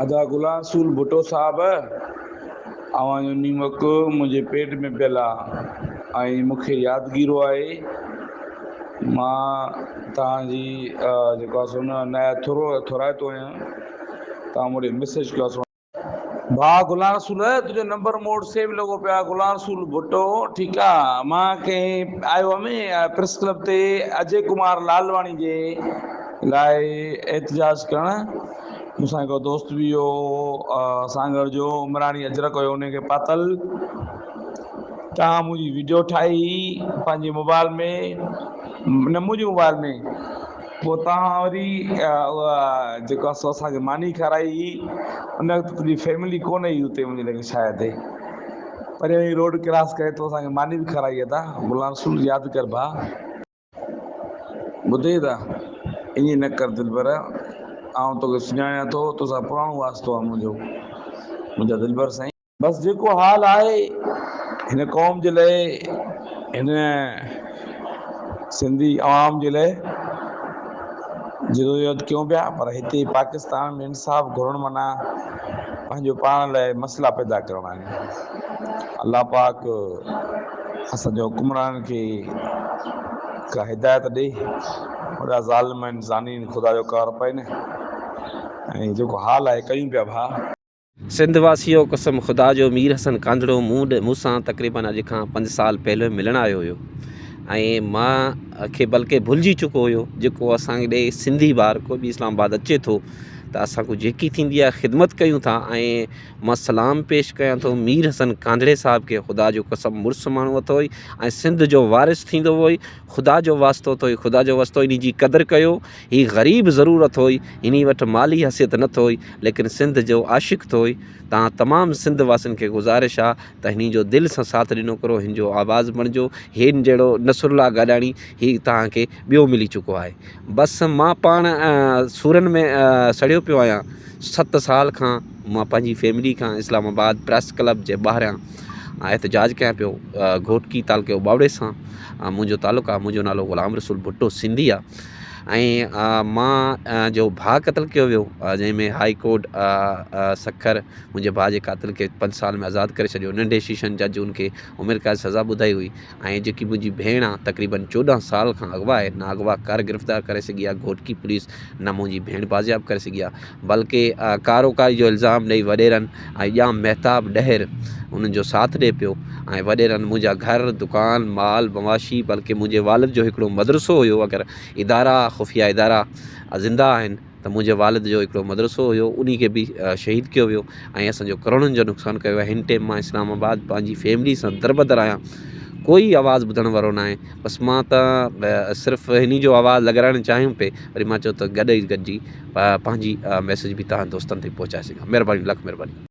अदा गुलाम रसूल भुट्टो साहब अवांजो नीमक मुंहिंजे पेट में पियल आहे ऐं मूंखे यादगीरो आहे मां तव्हांजी जेको आहे सो न नया थोराइतो आहियां तव्हां मूंखे मैसेज कयो आहे भाउ गुलाम रसूल तुंहिंजो नंबर मोड़ सेव लॻो पियो आहे गुलाम रसूल भुट्टो ठीकु आहे मां कंहिं आयो हुअमि प्रेस क्लब ते अजय कुमार लालवाणी जे लाइ एहतजाज करणु मूंसां हिकिड़ो दोस्त बि हुयो सांगड़ जो उमरानी अजरक हुयो उनखे पातल तव्हां मुंहिंजी वीडियो ठाही पंहिंजे मोबाइल में न मुंहिंजे मोबाइल में पोइ तव्हां वरी उहा जेको आहे सो असांखे मानी खाराई उन वक़्तु तुंहिंजी फैमिली कोन हुई हुते मुंहिंजे लॻे शायदि परियां ई रोड क्रॉस करे तो असांखे मानी बि खाराई आहे तव्हां गुलाम रसूल यादि कर भाउ ॿुधे था ईअं न कर दिलबर आउं तोखे सुञाणा थो तोसां पुराणो वास्तो आहे मुंहिंजा दिलबर साईं बसि जेको हाल आहे हिन क़ौम जे लाइ हिन सिंधी आवाम जे लाइ जदोजहद कयूं पिया पर हिते पाकिस्तान में इंसाफ़ घुरणु माना पंहिंजो पाण लाइ मसइला पैदा करणा आहिनि अलाह पाक असांजे हुकुमरान खे का हिदायत ॾे वॾा ज़ालिम आहिनि ज़ानीन ख़ुदा जो कार पए न ऐं जेको हाल आहे कयूं पिया भाउ सिंध वासियो कसम ख़ुदा जो मीर हसन कांधड़ो मूंसां तक़रीबन अॼु खां 5 साल पहिरियों मिलणु आयो हुयो ऐं मां खे बल्कि भुलिजी चुको हुयो जेको असांखे ॾे सिंधी ॿार कोई बि इस्लामाबाद अचे थो त असांखे जेकी थींदी आहे ख़िदमत कयूं था ऐं मां सलाम पेश कयां थो मीर हसन कांधड़े साहिब खे ख़ुदा जो कसम मुड़ुसु माण्हू अथव ऐं सिंध जो वारिस थींदो हुई ख़ुदा जो वास्तो अथई ख़ुदा जो वास्तो इन जी क़दुरु कयो हीउ ग़रीब ज़रूरु अथई इन वटि माली हैसियत न अथई लेकिन सिंध जो आशिक़ अथई तव्हां तमामु सिंध वासियुनि खे गुज़ारिश आहे त हिन जो दिलि सां साथ ॾिनो करो हिन जो आवाज़ु बणिजो हिन जहिड़ो नसरुल्ला गाॾाणी हीउ तव्हांखे ॿियो मिली चुको आहे बसि मां पाण सूरनि में सड़ियो पियो आहियां 7 साल खां मां पंहिंजी फैमिली खां इस्लामाबाद प्रेस क्लब जे ॿाहिरियां एहतजाज कयां पियो घोटकी तालुके बावड़े सां मुंहिंजो तालुक़ु आहे मुंहिंजो नालो गुलाम रसूल भुट्टो सिंधी आहे ऐं मां जो भाउ क़तलु कयो वियो जंहिंमें हाई कोर्ट सखर मुंहिंजे भाउ जे क़ातिल खे 5 साल में आज़ादु करे छॾियो नंढे शीशन जज उनखे उमिरि क़ैद सज़ा ॿुधाई हुई ऐं जेकी मुंहिंजी भेण आहे तक़रीबन 14 साल खां अॻुवा आहे न अॻुवाकार गिरफ़्तार करे सघी आहे घोटकी पुलिस न मुंहिंजी भेण बाज़ियाब करे सघी आहे बल्कि कारोकारी जो इल्ज़ाम ॾेई वॾेरनि ऐं ॼाम महताब ॾहर उन्हनि जो साथ ॾिए पियो ऐं वॾेरनि मुंहिंजा घर दुकान माल मवाशी बल्कि मुंहिंजे वालिद जो हिकिड़ो मदरसो हुयो अगरि इदारा खुफ़िया इदारा ज़िंदा आहिनि त मुंहिंजे वालिद जो हिकिड़ो मदरसो हुयो उन खे बि शहीद कयो वियो ऐं असांजो करोड़नि जो नुक़सानु कयो आहे हिन टाइम मां इस्लामाबाद पंहिंजी फैमिली सां दरबदर आहियां कोई आवाज़ु ॿुधण वारो न आहे बसि मां त सिर्फ़ु हिन जो आवाज़ु लॻाइणु चाहियूं पिए वरी मां चयो त गॾिजी पंहिंजी मैसेज बि तव्हां दोस्तनि ताईं पहुचाए सघां महिरबानी लख महिरबानी